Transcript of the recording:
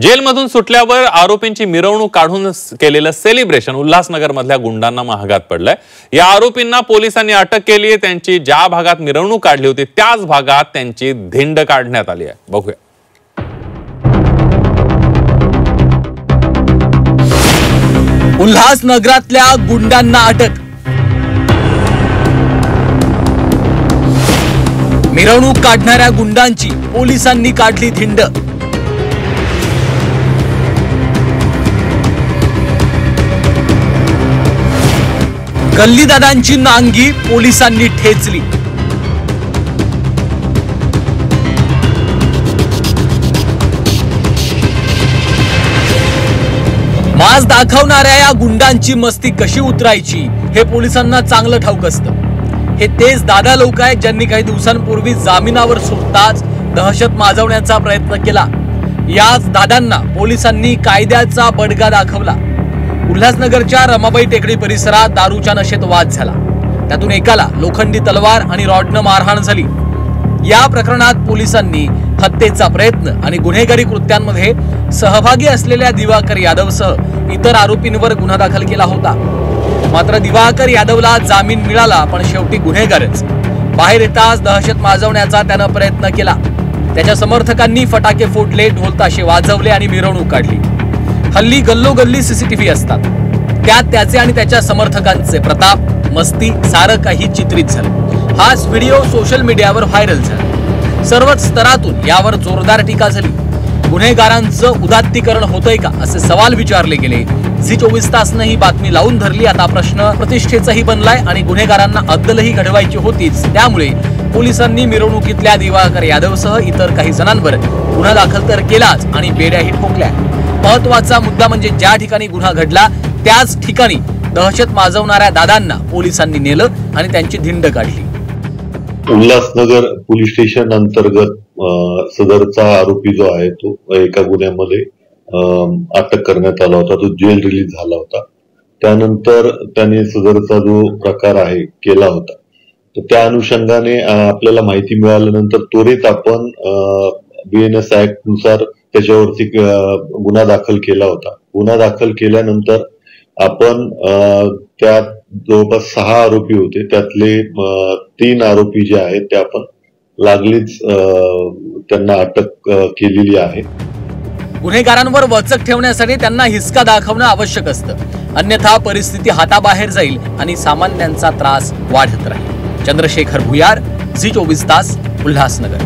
जेलमधून सुटल्यावर आरोपींची मिरवणूक काढून केलेलं सेलिब्रेशन उल्हासनगर मधल्या गुंडांना महागात पडलंय। या आरोपींना पोलिसांनी अटक केली आहे। त्यांची ज्या भागात मिरवणूक काढली होती त्याच भागात त्यांची धिंड काढण्यात आली आहे। बघूया। उल्हासनगरातल्या गुंडांना अटक। मिरवणूक काढणाऱ्या गुंडांची पोलिसांनी काढली धिंड। गल्लीदादांची नांगी पोलिसांनी ठेचली। माज दाखवणाऱ्या या गुंडांची मस्ती कशी उतरायची हे पोलिसांना चांगलं ठाऊक असतं। हे तेच दादा लोक आहेत ज्यांनी काही दिवसांपूर्वी जामिनावर सुटताच दहशत माजवण्याचा प्रयत्न केला। याच दादांना पोलिसांनी कायद्याचा बडगा दाखवला। उल्हासनगरच्या रमाबाई टेकडी परिसरात दारूच्या नशेत वाद झाला। त्यातून एकाला लोखंडी तलवार आणि रॉडनं मारहाण झाली। या प्रकरणात पोलिसांनी हत्येचा प्रयत्न आणि गुन्हेगारी कृत्यांमध्ये सहभागी असलेल्या दिवाकर यादवसह इतर आरोपींवर गुन्हा दाखल केला होता। मात्र दिवाकर यादवला जामीन मिळाला, पण शेवटी गुन्हेगारच। बाहेर येताच दहशत माजवण्याचा त्यानं प्रयत्न केला। त्याच्या समर्थकांनी फटाके फोडले, ढोलताशे वाजवले आणि मिरवणूक काढली। हल्ली गल्लोगल्ली सीसीटीव्ही असतात, त्यात त्याचे आणि त्याच्या समर्थकांचे प्रताप, मस्ती सारं काही चित्रित झालं। हाच व्हिडिओ सोशल मीडियावर व्हायरल झाला। सर्वच स्तरातून यावर जोरदार टीका झाली। गुन्हेगारांचं उदात्तीकरण होतंय का असे सवाल विचारले गेले। झी 24 तासनं ही बातमी लावून धरली। आता प्रश्न प्रतिष्ठेचाही बनलाय आणि गुन्हेगारांना अद्दलही घडवायची होतीच। त्यामुळे पोलिसांनी मिरवणुकीतल्या दिवाकर यादवसह इतर काही जणांवर गुन्हा दाखल तर केलाच आणि बेड्याही ठोकल्या। महत्वाचा मुद्दा म्हणजे ज्या ठिकाणी गुन्हा घडला त्याच ठिकाणी दहशत माजवणाऱ्या दादांना पोलिसांनी नेलं आणि त्यांची धिंड काढली। उल्हासनगर पोलीस स्टेशन अंतर्गत सदरचा आरोपी जो आहे तो एका गुन्ह्यामध्ये अटक करण्यात आला होता। तो जेल रिलीज झाला होता। त्यानंतर त्याने सदरचा जो प्रकार आहे केला होता, तर त्या अनुषंगाने आपल्याला माहिती मिळाल्यानंतर त्वरित आपण BNS ऍक्ट नुसार त्याच्यावरती गुन्हा दाखल केला होता। गुन्हा दाखल केल्यानंतर आपण त्यात जवळपास 6 आरोपी होते, त्यातले 3 आरोपी जे आहेत ते आपण लागलीच त्यांना अटक केलेली आहे। गुन्हेगारांवर वचक ठेवण्यासाठी त्यांना हिसका दाखवणं आवश्यक असतं, अन्यथा परिस्थिती हाताबाहेर जाईल आणि सामान्यांचा त्रास वाढत राहील। चंद्रशेखर भुयार, झी 24 तास, उल्हासनगर।